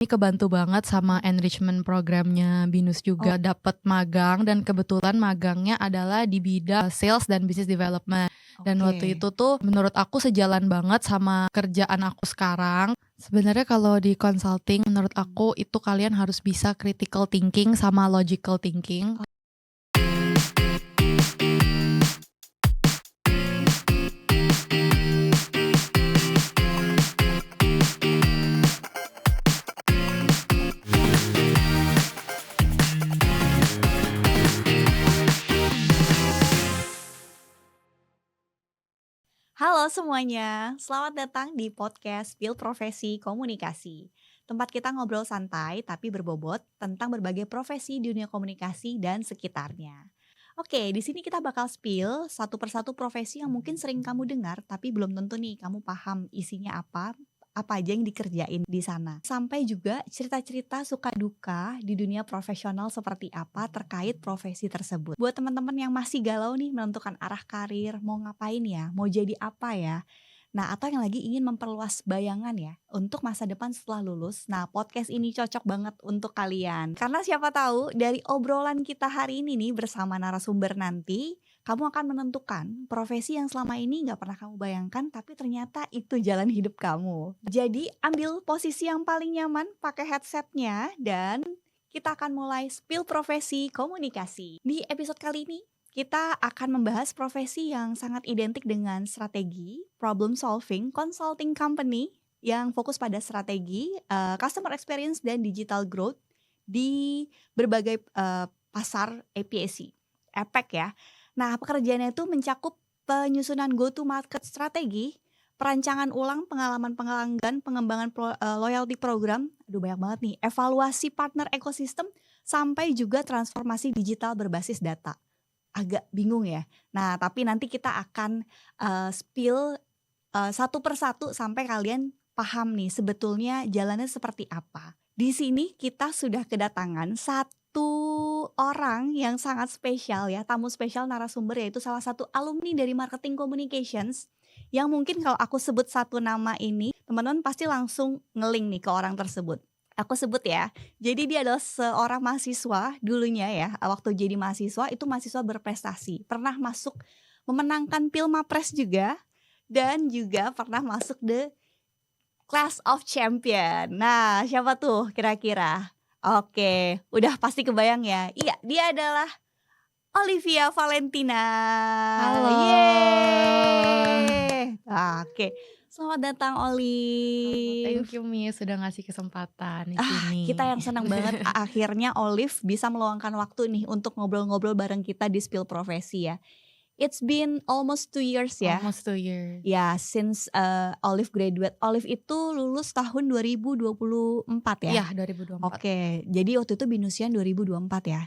Ini kebantu banget sama enrichment programnya BINUS Oh, juga, dapat magang dan kebetulan magangnya adalah di bidang sales dan business development. Dan waktu oke. itu tuh menurut aku sejalan banget sama kerjaan aku sekarang. Sebenarnya kalau di consulting menurut aku itu kalian harus bisa critical thinking sama logical thinking. Halo semuanya, selamat datang di podcast Spill Profesi Komunikasi. Tempat kita ngobrol santai tapi berbobot tentang berbagai profesi di dunia komunikasi dan sekitarnya. Oke, di sini kita bakal spill satu persatu profesi yang mungkin sering kamu dengar tapi belum tentu nih kamu paham isinya apa aja yang dikerjain di sana. Sampai juga cerita-cerita suka duka di dunia profesional seperti apa terkait profesi tersebut. Buat teman-teman yang masih galau nih menentukan arah karir, mau ngapain ya, mau jadi apa ya. Nah, atau yang lagi ingin memperluas bayangan ya untuk masa depan setelah lulus. Nah, podcast ini cocok banget untuk kalian. Karena siapa tahu dari obrolan kita hari ini nih bersama narasumber nanti, kamu akan menentukan profesi yang selama ini nggak pernah kamu bayangkan, tapi ternyata itu jalan hidup kamu. Jadi, ambil posisi yang paling nyaman, pakai headsetnya, dan kita akan mulai spill profesi komunikasi. Di episode kali ini, kita akan membahas profesi yang sangat identik dengan strategi, problem solving, consulting company yang fokus pada strategi, customer experience dan digital growth di berbagai pasar APAC, APAC ya. Nah, pekerjaannya itu mencakup penyusunan go to market strategi, perancangan ulang pengalaman pelanggan, pengembangan loyalty program, aduh banyak banget nih, evaluasi partner ekosistem, sampai juga transformasi digital berbasis data. Agak bingung ya. Nah, tapi nanti kita akan spill satu persatu sampai kalian paham nih sebetulnya jalannya seperti apa. Di sini kita sudah kedatangan satu orang yang sangat spesial ya, tamu spesial narasumber, yaitu salah satu alumni dari Marketing Communications yang mungkin kalau aku sebut satu nama ini, teman-teman pasti langsung ngeling nih ke orang tersebut. Aku sebut ya. Jadi dia adalah seorang mahasiswa dulunya ya, waktu jadi mahasiswa itu mahasiswa berprestasi. Pernah masuk memenangkan Pilmapres juga dan juga pernah masuk the Class of Champion. Nah, siapa tuh kira-kira? Oke, udah pasti kebayang ya. Iya, dia adalah Olivia Valentina. Halo. Yeay. Oke, selamat datang Halo, Olive. thank you Miss sudah ngasih kesempatan di Kita sini. yang senang banget akhirnya Olive bisa meluangkan waktu nih untuk ngobrol-ngobrol bareng kita di Spill Profesi ya. It's been almost 2 years ya. Almost 2 years. Ya, since Olive graduate. Olive itu lulus tahun 2024 ya? Iya, 2024. Oke, jadi waktu itu BINUSian 2024 ya?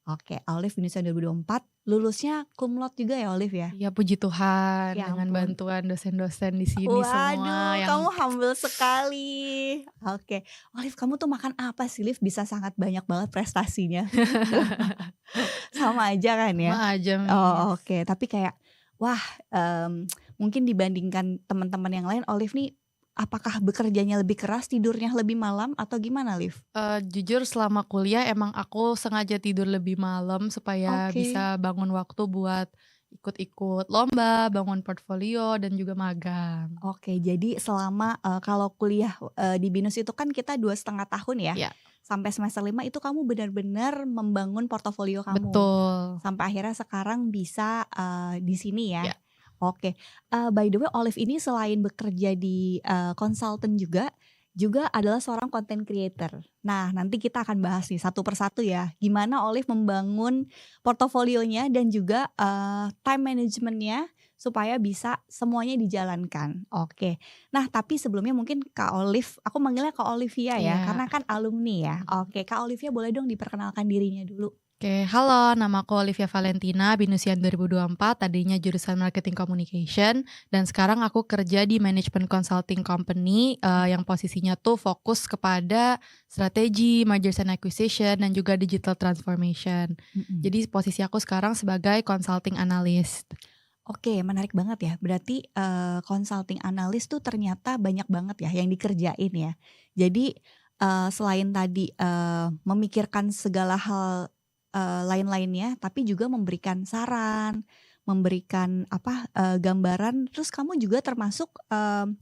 Oke, Olive BINUSian 2024, lulusnya cum laude juga ya Olive ya? Iya, puji Tuhan Ya dengan ampun. bantuan dosen-dosen di sini semua Waduh, yang kamu humble sekali. Oke, Olive kamu tuh makan apa sih Liv bisa sangat banyak banget prestasinya? Sama aja kan ya? sama aja Oh, Miss. oke, tapi kayak wah, mungkin dibandingkan teman-teman yang lain, Olive nih apakah bekerjanya lebih keras, tidurnya lebih malam atau gimana Liv? Jujur selama kuliah emang aku sengaja tidur lebih malam supaya Oke. bisa bangun waktu buat ikut-ikut lomba, bangun portfolio, dan juga magang. Oke, jadi selama, kalau kuliah, di BINUS itu kan kita 2,5 tahun ya, Iya, sampai semester 5 itu kamu benar-benar membangun portofolio kamu, betul. sampai akhirnya sekarang bisa, di sini ya. Ya. Oke, by the way Olive ini selain bekerja di, konsultan juga adalah seorang content creator. Nah, nanti kita akan bahas nih satu persatu ya, gimana Olive membangun portofolionya dan juga, time managementnya supaya bisa semuanya dijalankan. Oke. Nah, tapi sebelumnya mungkin Kak Olive, aku manggilnya Kak Olivia ya, Iya. karena kan alumni ya. Oke, Kak Olivia boleh dong diperkenalkan dirinya dulu? Oke, halo, nama aku Olivia Valentina, BINUSian 2024, tadinya jurusan Marketing Communication, dan sekarang aku kerja di Management Consulting Company, yang posisinya tuh fokus kepada strategi, mergers and acquisition, dan juga digital transformation. Mhm. Jadi posisi aku sekarang sebagai consulting analyst. Oke, menarik banget ya. Berarti, consulting analyst tuh ternyata banyak banget ya yang dikerjain ya. Jadi, selain tadi memikirkan segala hal lain-lainnya, tapi juga memberikan saran, memberikan gambaran. Terus kamu juga termasuk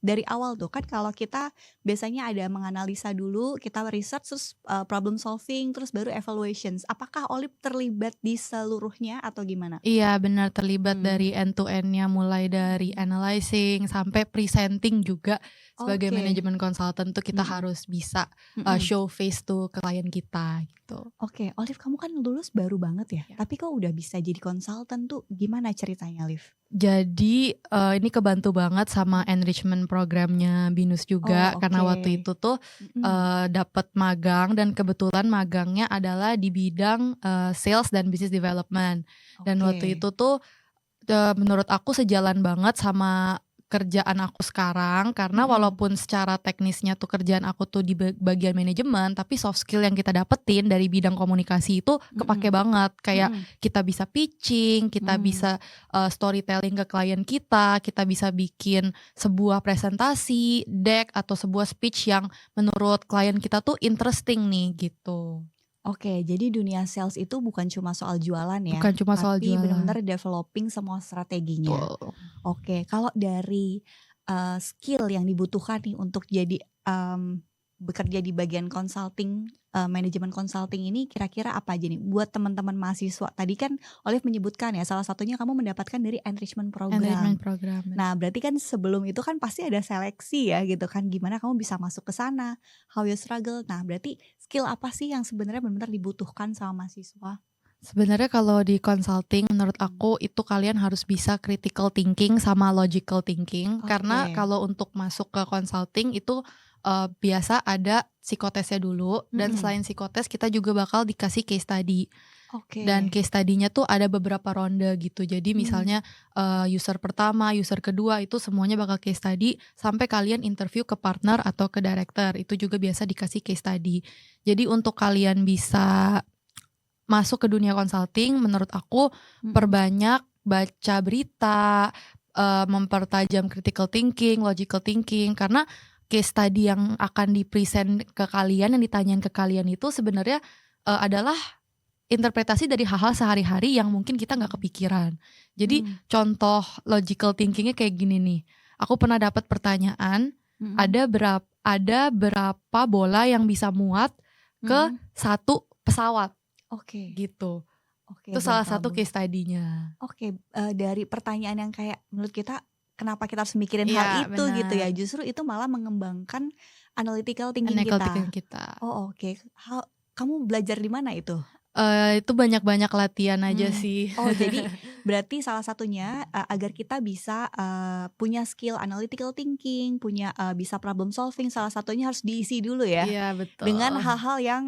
dari awal tuh kan, kalau kita biasanya ada menganalisa dulu, kita research, terus problem solving, terus baru evaluations. Apakah Olive terlibat di seluruhnya atau gimana? Iya benar, terlibat dari Hmm. end to end-nya, mulai dari analyzing sampai presenting juga. Sebagai Oke. manajemen consultant tuh kita Mm-mm. harus bisa Mm-mm. show face tuh ke klien kita gitu. Oke, Olive kamu kan lulus baru banget ya, Ya. tapi kok udah bisa jadi konsultan tuh, gimana ceritanya, Olive? Jadi ini kebantu banget sama enrichment programnya BINUS juga, Oh, karena oke. waktu itu tuh Mm-mm. dapat magang, dan kebetulan magangnya adalah di bidang sales dan business development. Dan waktu Oke. itu tuh menurut aku sejalan banget sama kerjaan aku sekarang, karena Mm-mm. walaupun secara teknisnya tuh kerjaan aku tuh di bagian manajemen, tapi soft skill yang kita dapetin dari bidang komunikasi itu kepake banget. Kayak Mm-mm. kita bisa pitching, kita bisa storytelling ke klien kita bisa bikin sebuah presentasi, deck atau sebuah speech yang menurut klien kita tuh interesting nih gitu. Oke, jadi dunia sales itu bukan cuma soal jualan ya, Bukan cuma soal tapi jualan. benar-benar developing semua strateginya. Betul. Oke, kalau dari skill yang dibutuhkan nih untuk jadi bekerja di bagian consulting, manajemen consulting ini kira-kira apa aja nih? Buat teman-teman mahasiswa, tadi kan Olive menyebutkan ya, salah satunya kamu mendapatkan dari enrichment program. Enrichment program. Nah, berarti kan sebelum itu kan pasti ada seleksi ya gitu kan, gimana kamu bisa masuk ke sana, how you struggle. Nah, berarti skill apa sih yang sebenarnya benar-benar dibutuhkan sama mahasiswa? Sebenarnya kalau di consulting menurut aku itu kalian harus bisa critical thinking sama logical thinking. Karena Oke. kalau untuk masuk ke consulting itu biasa ada psikotesnya dulu, dan selain psikotes kita juga bakal dikasih case study. Oke. Dan case study-nya tuh ada beberapa ronde gitu. Jadi misalnya user pertama, user kedua itu semuanya bakal case study sampai kalian interview ke partner atau ke director. Itu juga biasa dikasih case study. Jadi untuk kalian bisa masuk ke dunia consulting, menurut aku perbanyak baca berita, mempertajam critical thinking, logical thinking, karena case study yang akan di-present ke kalian, yang ditanyain ke kalian itu sebenarnya adalah interpretasi dari hal-hal sehari-hari yang mungkin kita nggak kepikiran. Jadi contoh logical thinkingnya kayak gini nih. Aku pernah dapat pertanyaan, ada berapa bola yang bisa muat ke satu pesawat Oke. gitu. Oke, Itu salah berapa satu case study-nya. Oke, dari pertanyaan yang kayak menurut kita kenapa kita harus mikirin Iya, hal itu gitu ya, benar. justru itu malah mengembangkan analytical thinking Analytical kita. thinking kita. Oh, oke. Kamu belajar di mana itu? Itu banyak-banyak latihan aja sih. Oh, jadi berarti salah satunya agar kita bisa punya skill analytical thinking, punya bisa problem solving, salah satunya harus diisi dulu ya Iya, betul. dengan hal-hal yang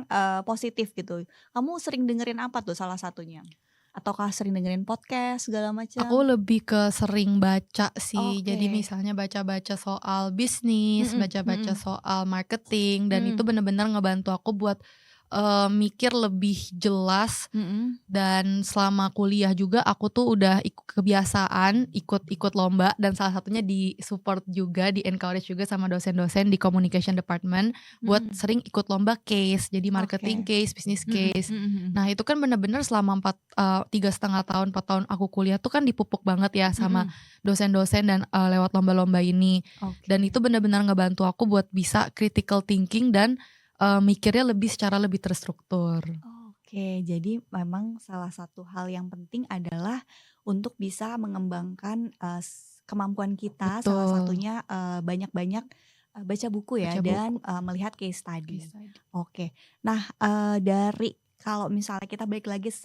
positif gitu. Kamu sering dengerin apa tuh salah satunya? Ataukah sering dengerin podcast segala macam? Aku lebih ke sering baca sih. Jadi Oke. misalnya baca-baca soal bisnis, baca-baca soal marketing, dan itu benar-benar ngebantu aku buat mikir lebih jelas. Dan selama kuliah juga aku tuh udah kebiasaan ikut lomba, dan salah satunya di support juga, di encourage juga sama dosen-dosen di communication department buat sering ikut lomba case, jadi marketing case, business case. Nah itu kan bener-bener selama 3,5 tahun, 4 tahun aku kuliah tuh kan dipupuk banget ya sama dosen-dosen dan lewat lomba-lomba ini. Dan itu benar-benar ngebantu aku buat bisa critical thinking dan mikirnya secara lebih terstruktur. Oke, jadi memang salah satu hal yang penting adalah untuk bisa mengembangkan kemampuan kita. Betul. Salah satunya banyak-banyak baca buku ya, Baca dan buku. melihat case study. Case study. Oke, nah dari kalau misalnya kita balik lagi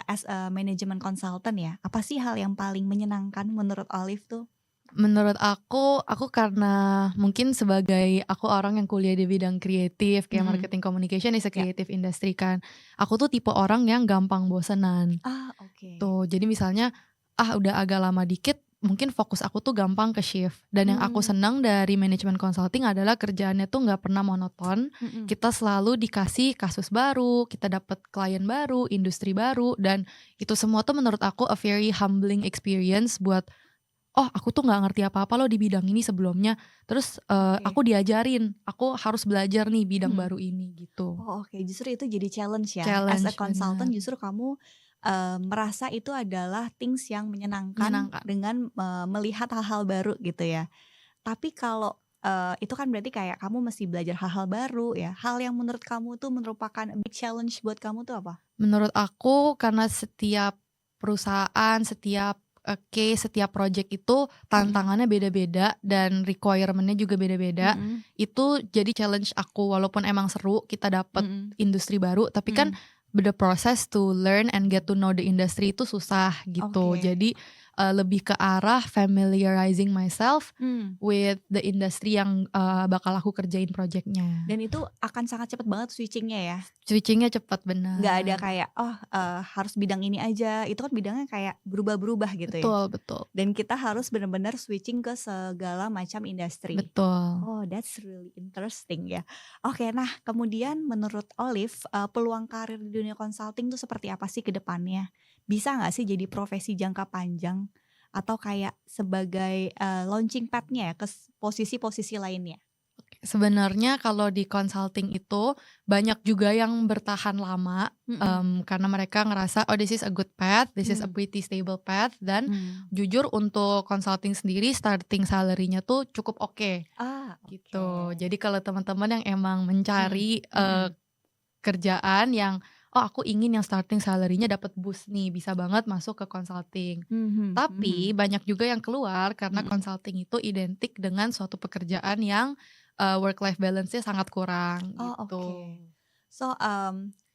as a management consultant ya, apa sih hal yang paling menyenangkan menurut Olive tuh? Menurut aku karena mungkin sebagai aku orang yang kuliah di bidang kreatif, kayak marketing communication is a creative industry kan. Aku tuh tipe orang yang gampang bosenan. Oke. Tuh, jadi misalnya udah agak lama dikit, mungkin fokus aku tuh gampang ke shift. Dan yang aku senang dari manajemen consulting adalah kerjaannya tuh nggak pernah monoton. Kita selalu dikasih kasus baru, kita dapat klien baru, industri baru, dan itu semua tuh menurut aku a very humbling experience buat oh aku tuh nggak ngerti apa-apa loh di bidang ini sebelumnya. Terus Oke. aku diajarin, aku harus belajar nih bidang Mhm. baru ini gitu. Oh, oke, justru itu jadi challenge ya. As a Challenge, consultant bener, justru kamu, merasa itu adalah things yang menyenangkan menyenangkan. dengan, melihat hal-hal baru gitu ya. Tapi kalau, itu kan berarti kayak kamu mesti belajar hal-hal baru ya. Hal yang menurut kamu tuh merupakan a big challenge buat kamu tuh apa? Menurut aku karena setiap perusahaan, setiap, case, setiap project itu Mhm. tantangannya beda-beda dan requirement-nya juga beda-beda. Mhm. Itu jadi challenge aku walaupun emang seru kita dapet Mhm. industri baru, tapi kan Mhm. the process to learn and get to know the industry itu susah gitu. Oke. Jadi, lebih ke arah familiarizing myself Mmm. with the industry yang, bakal aku kerjain project-nya. Dan itu akan sangat cepet banget switching-nya ya? Switching-nya cepet, Nggak ada bener. kayak, oh, harus bidang ini aja, itu kan bidangnya kayak berubah-berubah gitu ya? Betul betul Dan kita harus benar-benar switching ke segala macam industri. betul. Oh, that's really interesting ya. Oke, nah kemudian menurut Olive, peluang karir di dunia consulting tuh seperti apa sih ke depannya? Bisa nggak sih jadi profesi jangka panjang? Atau kayak sebagai, launching pad-nya ya ke posisi-posisi lainnya? Sebenarnya kalau di consulting itu banyak juga yang bertahan lama, Mhm. karena mereka ngerasa, "Oh this is a good path, this is a Mmm. pretty stable path," dan Mmm. jujur untuk consulting sendiri starting salary-nya tuh cukup oke, Ah, oke. gitu. Jadi kalau teman-teman yang emang Mhm. mencari, Mhm. kerjaan yang, "Oh aku ingin yang starting salary-nya dapat boost nih," bisa banget masuk ke consulting. Mhm. Tapi Mhm. banyak juga yang keluar karena Mhm. consulting itu identik dengan suatu pekerjaan yang, work life balance-nya sangat kurang Oh, gitu. oke. So,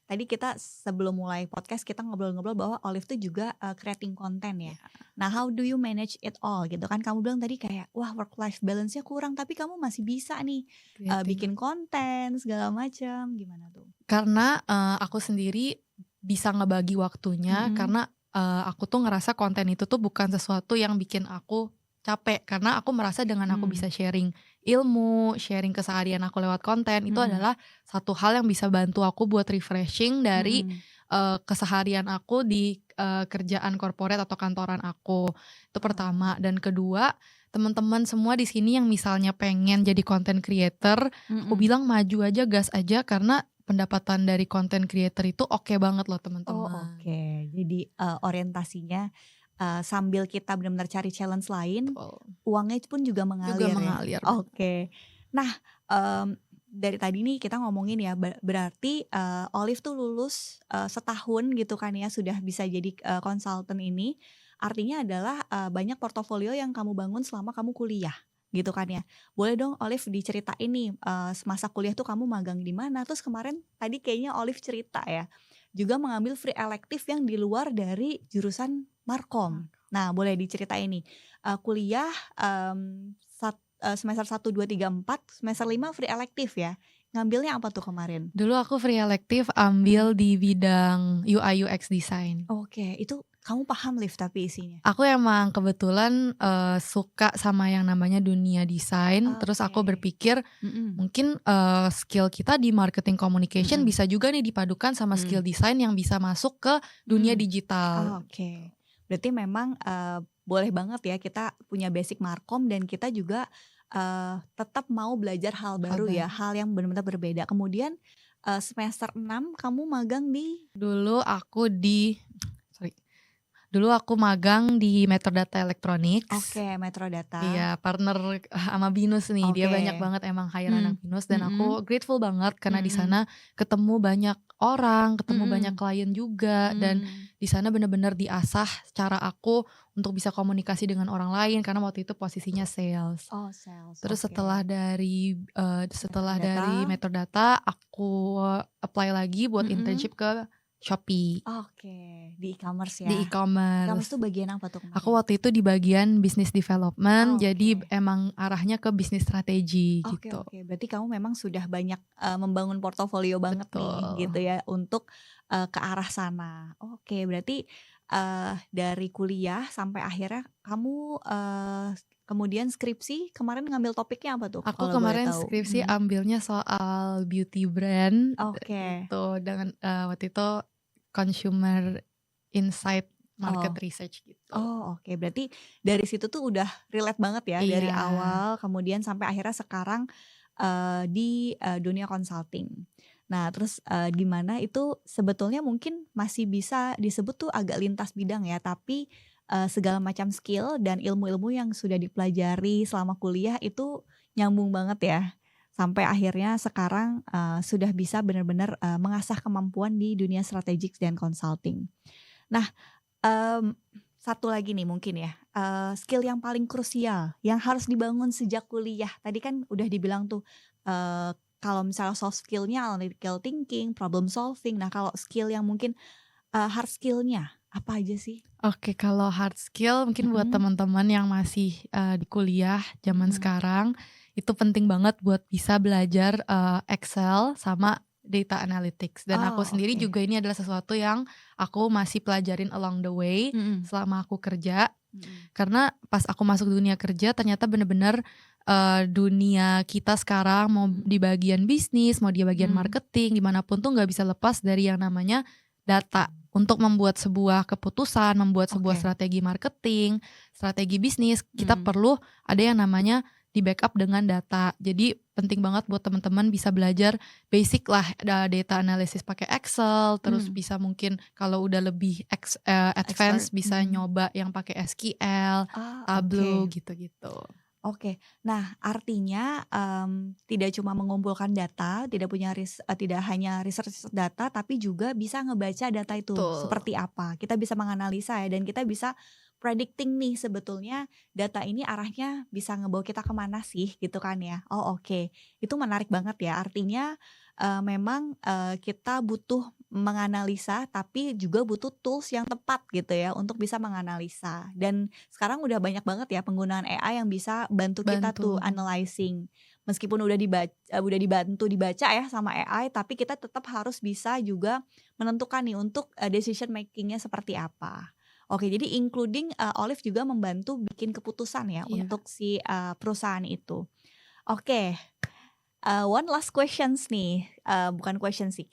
tadi kita sebelum mulai podcast kita ngobrol-ngobrol bahwa Olive tuh juga, creating konten ya. Ya, Nah, how do you manage it all gitu kan kamu bilang tadi kayak, wah work life balance-nya kurang tapi kamu masih bisa nih, creating bikin konten segala macam, gimana tuh? karena, aku sendiri bisa ngebagi waktunya Mhm. karena, aku tuh ngerasa konten itu tuh bukan sesuatu yang bikin aku capek, karena aku merasa dengan aku bisa Mmm. sharing ilmu, sharing keseharian aku lewat konten, itu Mhm. adalah satu hal yang bisa bantu aku buat refreshing dari, Mhm. keseharian aku di, kerjaan corporate atau kantoran aku. Itu pertama, Oh. dan kedua, teman-teman semua di sini yang misalnya pengen jadi content creator, aku Mhm. bilang maju aja, gas aja, karena pendapatan dari content creator itu oke banget loh Oh, teman-teman. oke. Jadi, orientasinya, sambil kita benar-benar cari challenge lain, Betul. uangnya pun juga Juga mengalir ya? mengalir, bener. Oke. Nah, dari tadi nih kita ngomongin ya, berarti, Olive tuh lulus, setahun gitu kan ya, sudah bisa jadi, konsultan ini, artinya adalah, banyak portofolio yang kamu bangun selama kamu kuliah, gitu kan ya. Boleh dong Olive diceritain nih, semasa kuliah tuh kamu magang di mana? Terus kemarin tadi kayaknya Olive cerita ya, juga mengambil free elective yang di luar dari jurusan Markom. Nah, boleh diceritain nih, kuliah, semester 1, 2, 3, 4, semester 5 free elective ya? Ngambilnya apa tuh kemarin? Dulu aku free elective Mhm. ambil di bidang UI UX design. Oke, itu kamu paham Liv tapi isinya? Aku emang kebetulan, suka sama yang namanya dunia desain, terus Oke. aku berpikir Mhm. mungkin, skill kita di marketing communication Mhm. bisa juga nih dipadukan sama skill Mhm. desain yang bisa masuk ke dunia Mmm. digital, gitu. Oke. Berarti memang, boleh banget ya kita punya basic Markom dan kita juga, tetap mau belajar hal Hal baru ya, baru. hal yang benar-benar berbeda. Kemudian, semester 6 kamu magang di Dulu aku di sorry, dulu aku magang di Metrodata Electronics. oke, Metrodata. Iya, partner sama Binus nih, dia banyak Oke. banget emang hire Mmm. anak Binus dan Mhm. aku grateful banget karena di Mhm. sana ketemu banyak orang, ketemu banyak Mhm. klien juga, dan Mmm. di sana bener-bener diasah cara aku untuk bisa komunikasi dengan orang lain karena waktu itu posisinya sales. Oh, sales, Terus oke. setelah dari Metrodata. Metrodata aku apply lagi buat Mhm. internship ke Shopee Oke, di e-commerce di ya. E-commerce tuh e-commerce. bagian apa tuh Aku kemarin? waktu itu di bagian business development, jadi Oke. emang arahnya ke bisnis strategi Oke, gitu. oke. Berarti kamu memang sudah banyak, membangun portofolio banget nih Betul. gitu ya untuk, ke arah sana. Oke, berarti, dari kuliah sampai akhirnya kamu, kemudian skripsi kemarin ngambil topiknya apa tuh Aku kalau boleh kemarin tahu? skripsi Mhm. ambilnya soal beauty brand Oke. gitu, dengan, waktu itu consumer insight market Oh. research gitu. Oh, oke. Berarti dari situ tuh udah relate banget ya dari Iya. awal kemudian sampai akhirnya sekarang di dunia consulting. Nah, terus di mana itu sebetulnya mungkin masih bisa disebut tuh agak lintas bidang ya, tapi segala macam skill dan ilmu-ilmu yang sudah dipelajari selama kuliah itu nyambung banget ya. Sampai akhirnya sekarang sudah bisa benar-benar mengasah kemampuan di dunia strategic dan consulting. Nah, Mmm, satu lagi nih mungkin ya, skill yang paling krusial yang harus dibangun sejak kuliah. Tadi kan udah dibilang tuh, kalau misalnya soft skill-nya analytical thinking, problem solving. Nah kalau skill yang mungkin, hard skill-nya apa aja sih? Oke, kalau hard skill mungkin buat Mhm, teman-teman yang masih, di kuliah zaman mhm. sekarang, itu penting banget buat bisa belajar, Excel sama data analytics. Dan aku Oh, sendiri oke. juga ini adalah sesuatu yang aku masih pelajarin along the way Mhm, selama aku kerja. mhm. Karena pas aku masuk dunia kerja ternyata bener-bener, dunia kita sekarang mau Mhm, di bagian bisnis, mau di bagian mhm. marketing, dimanapun tuh nggak bisa lepas dari yang namanya data. Untuk membuat sebuah keputusan, membuat sebuah Oke, strategi marketing, strategi bisnis, kita mhm, perlu ada yang namanya di-backup dengan data. Jadi penting banget buat teman-teman bisa belajar basic lah, data analysis pakai Excel, terus mmm, bisa mungkin kalau udah lebih expert, advance bisa mhm. nyoba yang pakai SQL, Ah, Tableau oke. gitu-gitu. Oke. Nah, artinya, tidak cuma mengumpulkan data, tidak hanya research data, tapi juga bisa ngebaca data itu Betul. seperti apa. Kita bisa menganalisa ya, dan kita bisa predicting nih sebetulnya data ini arahnya bisa ngebawa kita kemana sih, gitu kan ya. Oh, oke. Itu menarik banget ya. Artinya, memang, kita butuh menganalisa, tapi juga butuh tools yang tepat gitu ya, untuk bisa menganalisa. Dan sekarang udah banyak banget ya penggunaan AI yang bisa bantu kita Bantu. tuh analyzing. Meskipun udah dibantu dibaca ya sama AI, tapi kita tetap harus bisa juga menentukan nih untuk, decision making-nya seperti apa. Oke, jadi including, Olive juga membantu bikin keputusan ya Iya. untuk si, perusahaan itu. Oke, one last questions nih, bukan question sih,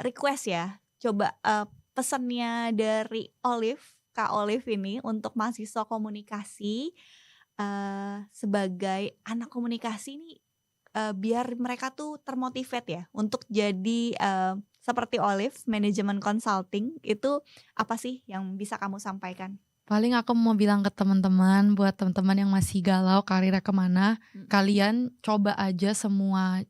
request ya. Coba, pesannya dari Kak Olive ini untuk mahasiswa komunikasi, sebagai anak komunikasi nih, biar mereka tuh termotivate ya untuk jadi, seperti Olive manajemen consulting, itu apa sih yang bisa kamu sampaikan? Paling aku mau bilang ke teman-teman, buat teman-teman yang masih galau karirnya kemana, Mhm, kalian coba aja semua,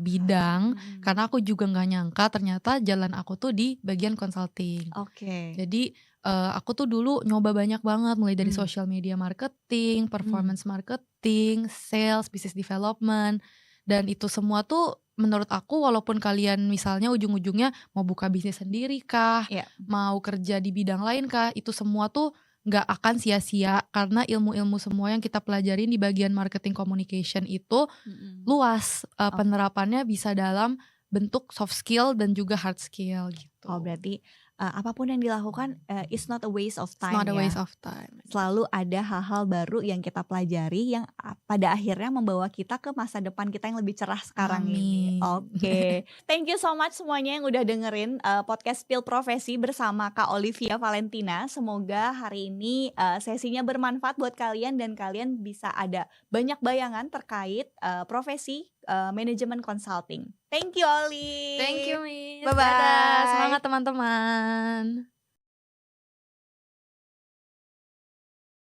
bidang, mhm. karena aku juga nggak nyangka ternyata jalan aku tuh di bagian consulting. Oke, Jadi, aku tuh dulu nyoba banyak banget mulai dari mmm, social media marketing, mmm, performance marketing, sales, business development, dan itu semua tuh menurut aku walaupun kalian misalnya ujung-ujungnya mau buka bisnis sendiri kah, iya, mau kerja di bidang lain kah, itu semua tuh nggak akan sia-sia karena ilmu-ilmu semua yang kita pelajarin di bagian marketing communication itu mhm. luas, Oh penerapannya bisa dalam bentuk soft skill dan juga hard skill oh gitu. berarti, apa yang dilakukan, is not a waste of It's time not a waste ya? of time. Selalu ada hal-hal baru yang kita pelajari yang pada akhirnya membawa kita ke masa depan kita yang lebih cerah sekarang ini. Amin. Oke, thank you so much semuanya yang udah dengerin, podcast Spill Profesi bersama Kak Olivia Valentina. Semoga hari ini, sesinya bermanfaat buat kalian dan kalian bisa ada banyak bayangan terkait, profesi, manajemen consulting. Thank you Thank you Olive. Miss, dadah, semangat Bye-bye. teman-teman.